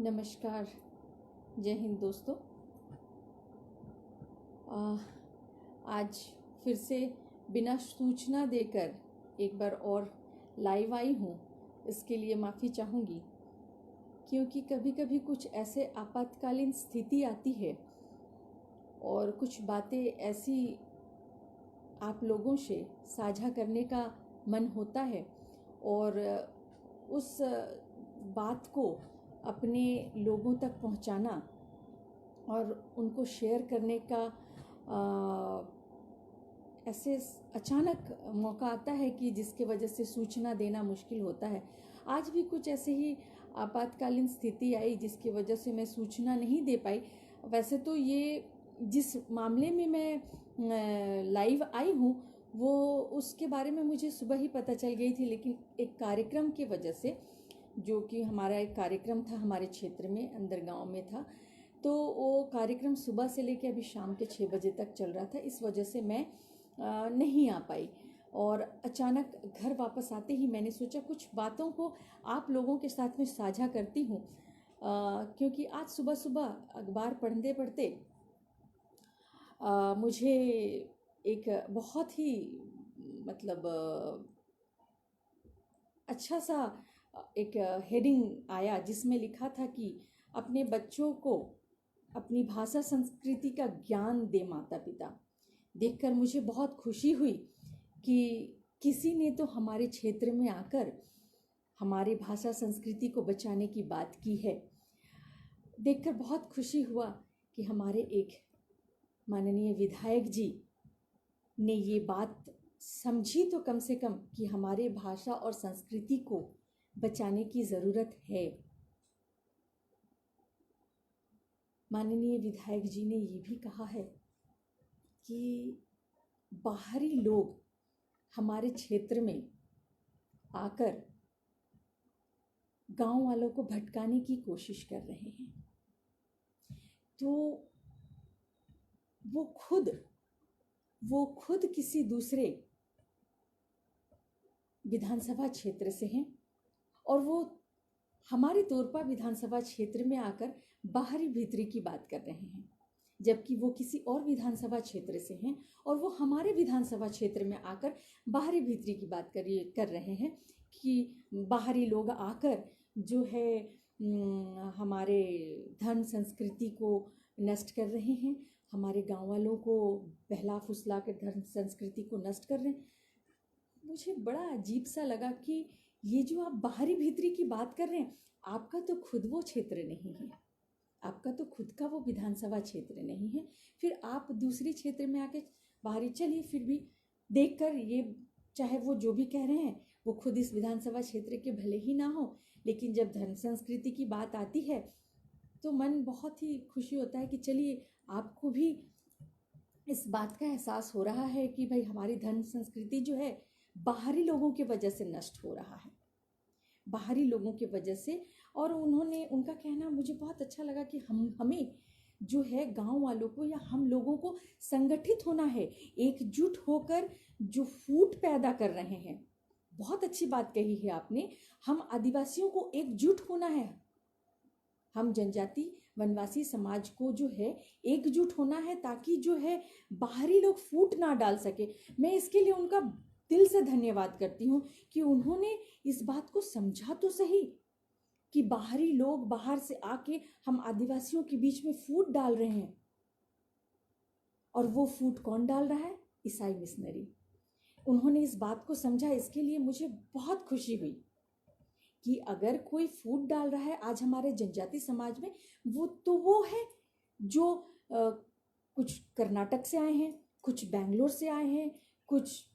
नमस्कार। जय हिंद दोस्तों। आज फिर से बिना सूचना देकर एक बार और लाइव आई हूँ। इसके लिए माफ़ी चाहूँगी क्योंकि कभी कभी कुछ ऐसे आपातकालीन स्थिति आती है और कुछ बातें ऐसी आप लोगों से साझा करने का मन होता है और उस बात को अपने लोगों तक पहुंचाना और उनको शेयर करने का ऐसे अचानक मौका आता है कि जिसके वजह से सूचना देना मुश्किल होता है। आज भी कुछ ऐसे ही आपातकालीन स्थिति आई जिसकी वजह से मैं सूचना नहीं दे पाई। वैसे तो ये जिस मामले में मैं लाइव आई हूँ वो उसके बारे में मुझे सुबह ही पता चल गई थी, लेकिन एक कार्यक्रम की वजह से, जो कि हमारा एक कार्यक्रम था हमारे क्षेत्र में, अंदर गांव में था, तो वो कार्यक्रम सुबह से लेकर अभी शाम के 6 बजे तक चल रहा था। इस वजह से मैं नहीं आ पाई और अचानक घर वापस आते ही मैंने सोचा कुछ बातों को आप लोगों के साथ में साझा करती हूँ, क्योंकि आज सुबह सुबह अखबार पढ़ते पढ़ते मुझे एक बहुत ही मतलब अच्छा सा एक हेडिंग आया जिसमें लिखा था कि अपने बच्चों को अपनी भाषा संस्कृति का ज्ञान दे माता पिता। देखकर मुझे बहुत खुशी हुई कि किसी ने तो हमारे क्षेत्र में आकर हमारी भाषा संस्कृति को बचाने की बात की है। देखकर बहुत खुशी हुआ कि हमारे एक माननीय विधायक जी ने ये बात समझी, तो कम से कम कि हमारे भाषा और संस्कृति को बचाने की ज़रूरत है। माननीय विधायक जी ने ये भी कहा है कि बाहरी लोग हमारे क्षेत्र में आकर गांव वालों को भटकाने की कोशिश कर रहे हैं, तो वो खुद किसी दूसरे विधानसभा क्षेत्र से हैं और वो हमारे तोरपा विधानसभा क्षेत्र में आकर बाहरी भीतरी की बात कर रहे हैं, जबकि वो किसी और विधानसभा क्षेत्र से हैं और वो हमारे विधानसभा क्षेत्र में आकर बाहरी भीतरी की बात कर रहे हैं कि बाहरी लोग आकर जो है हमारे धन संस्कृति को नष्ट कर रहे हैं, हमारे गांव वालों को बहला फुसला कर धर्म संस्कृति को नष्ट कर रहे हैं। मुझे बड़ा अजीब सा लगा कि ये जो आप बाहरी भीतरी की बात कर रहे हैं, आपका तो खुद वो क्षेत्र नहीं है, आपका तो खुद का वो विधानसभा क्षेत्र नहीं है, फिर आप दूसरे क्षेत्र में आके बाहरी। चलिए फिर भी देखकर ये, चाहे वो जो भी कह रहे हैं वो खुद इस विधानसभा क्षेत्र के भले ही ना हो, लेकिन जब धर्म संस्कृति की बात आती है तो मन बहुत ही खुशी होता है कि चलिए आपको भी इस बात का एहसास हो रहा है कि भाई हमारी धर्म संस्कृति जो है बाहरी लोगों की वजह से नष्ट हो रहा है, बाहरी लोगों की वजह से। और उनका कहना मुझे बहुत अच्छा लगा कि हमें जो है गांव वालों को या हम लोगों को संगठित होना है, एकजुट होकर जो फूट पैदा कर रहे हैं। बहुत अच्छी बात कही है आपने, हम आदिवासियों को एकजुट होना है, हम जनजाति वनवासी समाज को जो है एकजुट होना है, ताकि जो है बाहरी लोग फूट ना डाल सके। मैं इसके लिए उनका दिल से धन्यवाद करती हूँ कि उन्होंने इस बात को समझा तो सही कि बाहरी लोग बाहर से आके हम आदिवासियों के बीच में फूट डाल रहे हैं, और वो फूट कौन डाल रहा है? ईसाई मिशनरी। उन्होंने इस बात को समझा, इसके लिए मुझे बहुत खुशी हुई कि अगर कोई फूट डाल रहा है आज हमारे जनजाति समाज में, वो है जो कुछ कर्नाटक से आए हैं, कुछ बेंगलोर से आए हैं, कुछ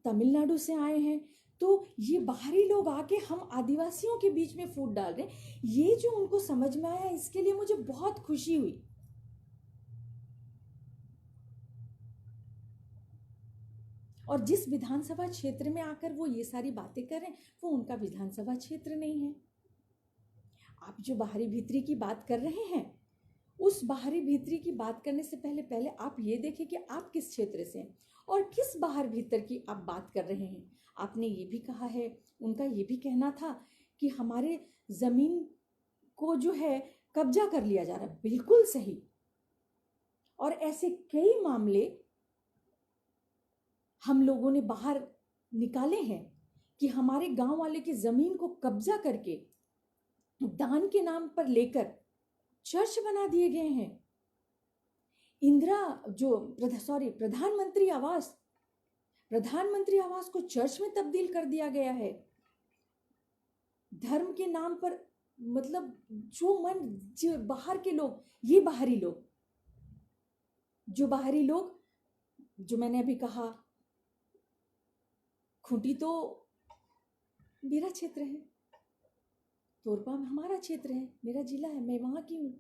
तमिलनाडु से आए हैं। तो ये बाहरी लोग आके हम आदिवासियों के बीच में फूट डाल रहे हैं, ये जो उनको समझ में आया, इसके लिए मुझे बहुत खुशी हुई। और जिस विधानसभा क्षेत्र में आकर वो ये सारी बातें कर रहे हैं वो उनका विधानसभा क्षेत्र नहीं है। आप जो बाहरी भीतरी की बात कर रहे हैं, उस बाहरी भीतरी की बात करने से पहले आप ये देखें कि आप किस क्षेत्र से हैं और किस बाहर भीतर की आप बात कर रहे हैं। आपने ये भी कहा है, उनका ये भी कहना था कि हमारे जमीन को जो है कब्जा कर लिया जा रहा है। बिल्कुल सही। और ऐसे कई मामले हम लोगों ने बाहर निकाले हैं कि हमारे गांव वाले की जमीन को कब्जा करके दान के नाम पर लेकर चर्च बना दिए गए हैं। प्रधानमंत्री आवास को चर्च में तब्दील कर दिया गया है। धर्म के नाम पर मतलब जो बाहर के लोग, ये बाहरी लोग, जो मैंने अभी कहा, खूंटी तो मेरा क्षेत्र है, तोरपा हमारा क्षेत्र है, मेरा जिला है, मैं वहां की हूं।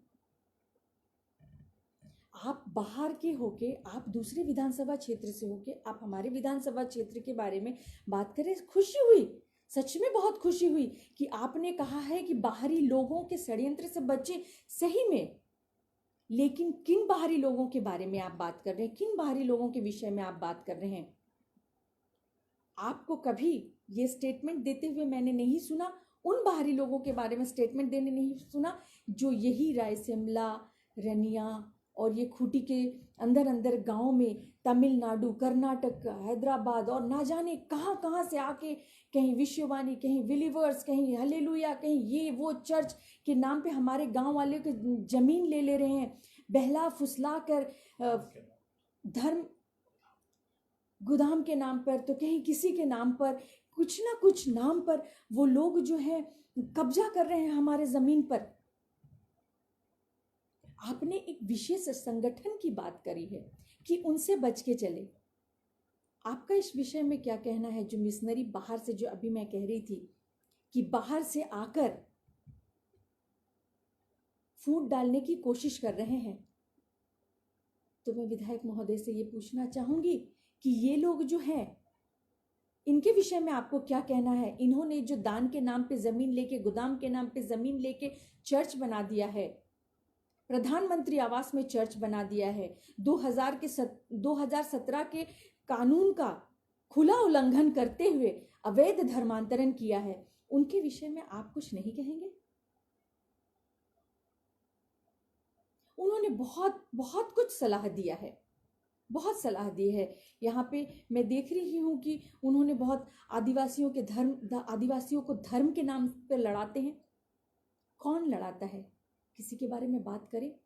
आप बाहर के होके, आप दूसरे विधानसभा क्षेत्र से होके आप हमारे विधानसभा क्षेत्र के बारे में बात करें। खुशी हुई, सच में बहुत खुशी हुई कि आपने कहा है कि बाहरी लोगों के षड्यंत्र से बचे। सही में, लेकिन किन बाहरी लोगों के बारे में आप बात कर रहे हैं? किन बाहरी लोगों के विषय में आप बात कर रहे हैं? आपको कभी ये स्टेटमेंट देते हुए मैंने नहीं सुना, उन बाहरी लोगों के बारे में स्टेटमेंट देने नहीं सुना जो यही रायसेमला, रनिया और ये खूंटी के अंदर गांव में तमिलनाडु, कर्नाटक, हैदराबाद और ना जाने कहाँ से आके कहीं विश्ववाणी, कहीं बिलीवर्स, कहीं हालेलुया, कहीं ये वो चर्च के नाम पे हमारे गांव वाले के जमीन ले रहे हैं, बहला फुसला कर धर्म गोदाम के नाम पर, तो कहीं किसी के नाम पर, कुछ ना कुछ नाम पर वो लोग जो है कब्जा कर रहे हैं हमारे जमीन पर। आपने एक विशेष संगठन की बात करी है कि उनसे बच के चले। आपका इस विषय में क्या कहना है? जो मिशनरी बाहर से, जो अभी मैं कह रही थी कि बाहर से आकर फूट डालने की कोशिश कर रहे हैं, तो मैं विधायक महोदय से ये पूछना चाहूंगी कि ये लोग जो हैं, इनके विषय में आपको क्या कहना है? इन्होंने जो दान के नाम पे जमीन लेके, गोदाम के नाम पे जमीन लेके चर्च बना दिया है, प्रधानमंत्री आवास में चर्च बना दिया है, 2017 के कानून का खुला उल्लंघन करते हुए अवैध धर्मांतरण किया है, उनके विषय में आप कुछ नहीं कहेंगे? उन्होंने बहुत कुछ सलाह दिया है, बहुत सलाह दी है। यहाँ पे मैं देख रही हूँ कि उन्होंने बहुत आदिवासियों को धर्म के नाम पर लड़ाते हैं। कौन लड़ाता है? किसी के बारे में बात करें।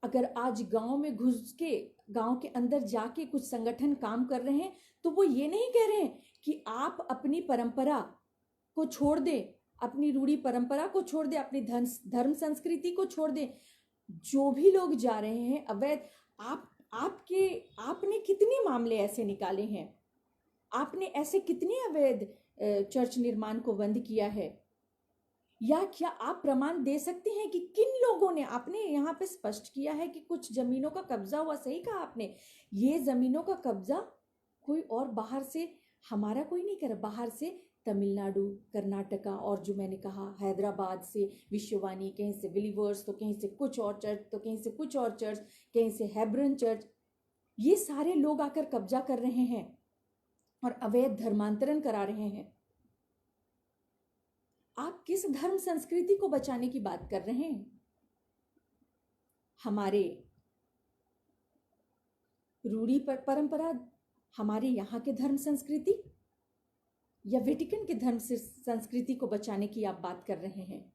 अगर आज गांव में घुस के, गांव के अंदर जाके कुछ संगठन काम कर रहे हैं, तो वो ये नहीं कह रहे हैं कि आप अपनी परंपरा को छोड़ दें, अपनी रूढ़ी परंपरा को छोड़ दें, अपनी धर्म संस्कृति को छोड़ दें। जो भी लोग जा रहे हैं अवैध, आपने कितने मामले ऐसे निकाले हैं? आपने ऐसे कितने अवैध चर्च निर्माण को बंद किया है? या क्या आप प्रमाण दे सकते हैं कि किन लोगों ने? आपने यहाँ पे स्पष्ट किया है कि कुछ जमीनों का कब्जा हुआ, सही कहा आपने। ये जमीनों का कब्जा कोई और बाहर से, हमारा कोई नहीं कर, बाहर से तमिलनाडु, कर्नाटका और जो मैंने कहा हैदराबाद से विश्ववाणी, कहीं से बिलीवर्स, तो कहीं से कुछ और चर्च, तो कहीं से कुछ और चर्च, कहीं से हेब्रन चर्च, ये सारे लोग आकर कब्जा कर रहे हैं और अवैध धर्मांतरण करा रहे हैं। आप किस धर्म संस्कृति को बचाने की बात कर रहे हैं? हमारे रूढ़ी परंपरा, हमारे यहाँ के धर्म संस्कृति, या वेटिकन के धर्म संस्कृति को बचाने की आप बात कर रहे हैं?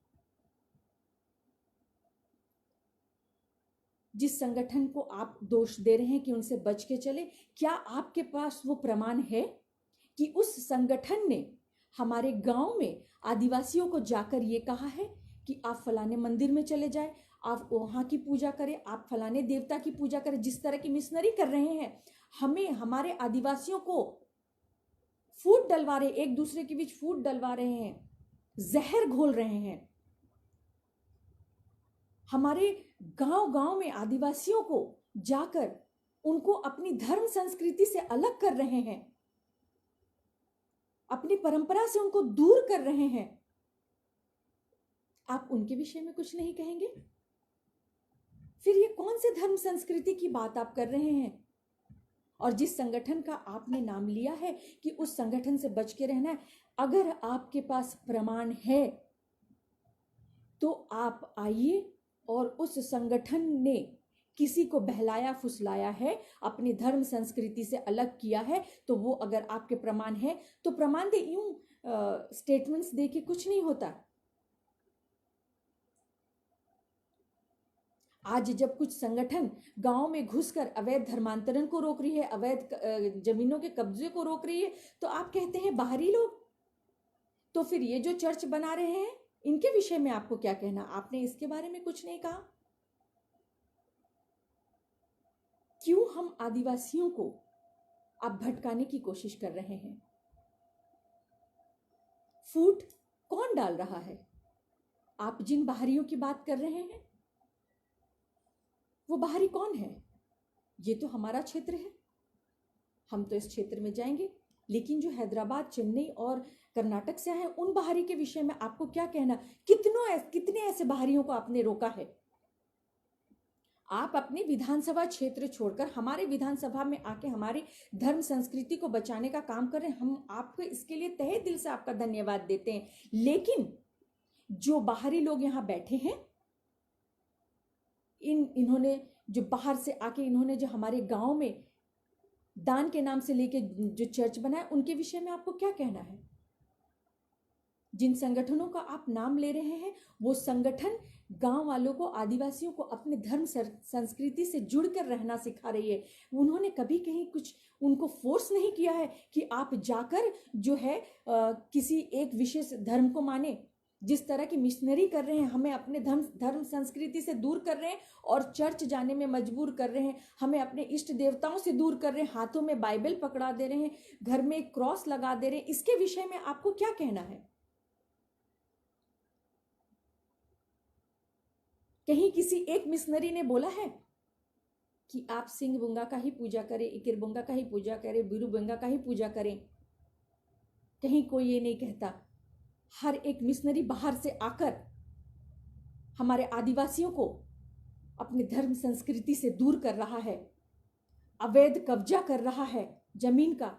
जिस संगठन को आप दोष दे रहे हैं कि उनसे बच के चले, क्या आपके पास वो प्रमाण है कि उस संगठन ने हमारे गांव में आदिवासियों को जाकर ये कहा है कि आप फलाने मंदिर में चले जाए, आप वहां की पूजा करें, आप फलाने देवता की पूजा करें? जिस तरह की मिशनरी कर रहे हैं, हमें, हमारे आदिवासियों को फूट डलवा रहे, एक दूसरे के बीच फूट डलवा रहे हैं, जहर घोल रहे हैं। हमारे गांव में आदिवासियों को जाकर उनको अपनी धर्म संस्कृति से अलग कर रहे हैं, अपनी परंपरा से उनको दूर कर रहे हैं। आप उनके विषय में कुछ नहीं कहेंगे? फिर ये कौन से धर्म संस्कृति की बात आप कर रहे हैं? और जिस संगठन का आपने नाम लिया है कि उस संगठन से बच के रहना है, अगर आपके पास प्रमाण है तो आप आइए, और उस संगठन ने किसी को बहलाया फुसलाया है, अपनी धर्म संस्कृति से अलग किया है, तो वो अगर आपके प्रमाण है तो प्रमाण दे। यूं स्टेटमेंट्स दे के कुछ नहीं होता। आज जब कुछ संगठन गांव में घुसकर अवैध धर्मांतरण को रोक रही है, अवैध जमीनों के कब्जे को रोक रही है, तो आप कहते हैं बाहरी लोग। तो फिर ये जो चर्च बना रहे हैं, इनके विषय में आपको क्या कहना? आपने इसके बारे में कुछ नहीं कहा। क्यों हम आदिवासियों को आप भटकाने की कोशिश कर रहे हैं? फूट कौन डाल रहा है? आप जिन बाहरियों की बात कर रहे हैं, वो बाहरी कौन है? ये तो हमारा क्षेत्र है, हम तो इस क्षेत्र में जाएंगे। लेकिन जो हैदराबाद, चेन्नई और कर्नाटक से आए, उन बाहरी के विषय में आपको क्या कहना? कितने ऐसे बाहरियों को आपने रोका है? आप अपनी विधानसभा क्षेत्र छोड़कर हमारे विधानसभा में आके हमारी धर्म संस्कृति को बचाने का काम कर रहे हैं। हम आपको इसके लिए तहे दिल से आपका धन्यवाद देते हैं। लेकिन जो बाहरी लोग यहाँ बैठे हैं, इन्होंने जो बाहर से आके इन्होंने जो हमारे गांव में दान के नाम से लेके जो चर्च बनाया, उनके विषय में आपको क्या कहना है? जिन संगठनों का आप नाम ले रहे हैं, वो संगठन गांव वालों को, आदिवासियों को अपने धर्म संस्कृति से जुड़कर रहना सिखा रही है। उन्होंने कभी कहीं कुछ उनको फोर्स नहीं किया है कि आप जाकर जो है किसी एक विशेष धर्म को माने। जिस तरह की मिशनरी कर रहे हैं, हमें अपने धर्म संस्कृति से दूर कर रहे हैं और चर्च जाने में मजबूर कर रहे हैं, हमें अपने इष्ट देवताओं से दूर कर रहे हैं, हाथों में बाइबल पकड़ा दे रहे हैं, घर में एक क्रॉस लगा दे रहे हैं। इसके विषय में आपको क्या कहना है? कहीं किसी एक मिशनरी ने बोला है कि आप सिंह बुंगा का ही पूजा करें, इकिर बुंगा का ही पूजा करें, बिरू बुंगा का ही पूजा करें? कहीं कोई ये नहीं कहता। हर एक मिशनरी बाहर से आकर हमारे आदिवासियों को अपने धर्म संस्कृति से दूर कर रहा है, अवैध कब्जा कर रहा है जमीन का,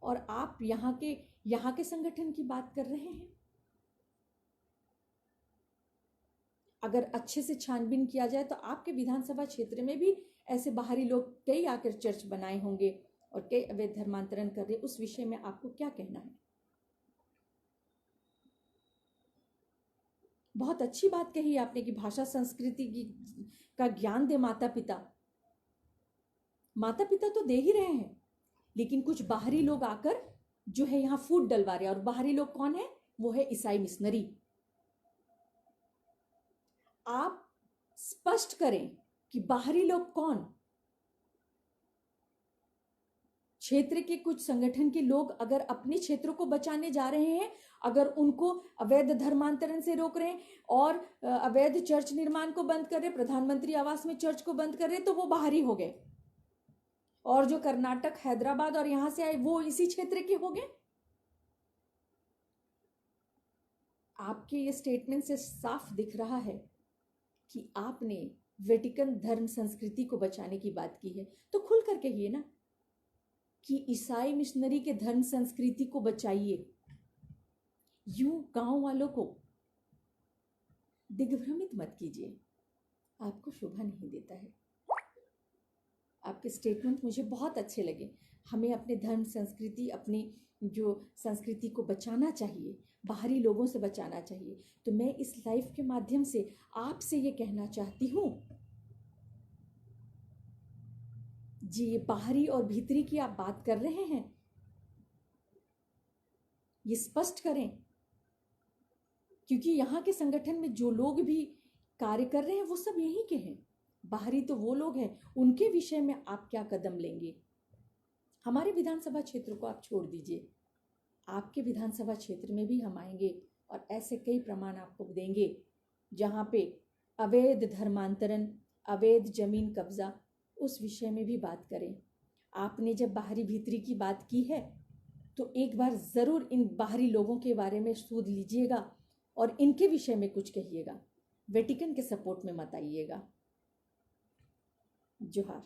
और आप यहाँ के संगठन की बात कर रहे हैं। अगर अच्छे से छानबीन किया जाए तो आपके विधानसभा क्षेत्र में भी ऐसे बाहरी लोग कई आकर चर्च बनाए होंगे और कई अवैध धर्मांतरण कर रहे। उस विषय में आपको क्या कहना है? बहुत अच्छी बात कही आपने कि भाषा संस्कृति का ज्ञान दे माता पिता। माता पिता तो दे ही रहे हैं, लेकिन कुछ बाहरी लोग आकर जो है यहाँ फूट डलवा रहे हैं। और बाहरी लोग कौन है? वो है ईसाई मिशनरी। आप स्पष्ट करें कि बाहरी लोग कौन? क्षेत्र के कुछ संगठन के लोग अगर अपने क्षेत्रों को बचाने जा रहे हैं, अगर उनको अवैध धर्मांतरण से रोक रहे हैं और अवैध चर्च निर्माण को बंद कर रहे, प्रधानमंत्री आवास में चर्च को बंद कर रहे, तो वो बाहरी हो गए। और जो कर्नाटक, हैदराबाद और यहां से आए, वो इसी क्षेत्र के हो गए। आपके ये स्टेटमेंट से साफ दिख रहा है कि आपने वेटिकन धर्म संस्कृति को बचाने की बात की है। तो खुलकर कहिए ना कि ईसाई मिशनरी के धर्म संस्कृति को बचाइए। यूं गांव वालों को दिग्भ्रमित मत कीजिए, आपको शोभा नहीं देता है। आपके स्टेटमेंट मुझे बहुत अच्छे लगे। हमें अपने धर्म संस्कृति, अपनी जो संस्कृति को बचाना चाहिए, बाहरी लोगों से बचाना चाहिए। तो मैं इस लाइफ के माध्यम से आपसे ये कहना चाहती हूँ जी, ये बाहरी और भीतरी की आप बात कर रहे हैं, ये स्पष्ट करें, क्योंकि यहाँ के संगठन में जो लोग भी कार्य कर रहे हैं वो सब यहीं के हैं। बाहरी तो वो लोग हैं, उनके विषय में आप क्या कदम लेंगे? हमारे विधानसभा क्षेत्र को आप छोड़ दीजिए, आपके विधानसभा क्षेत्र में भी हम आएंगे और ऐसे कई प्रमाण आपको देंगे जहाँ पे अवैध धर्मांतरण, अवैध जमीन कब्जा, उस विषय में भी बात करें। आपने जब बाहरी भीतरी की बात की है तो एक बार ज़रूर इन बाहरी लोगों के बारे में सूद लीजिएगा और इनके विषय में कुछ कहिएगा। वेटिकन के सपोर्ट में मत आइएगा। जोहार।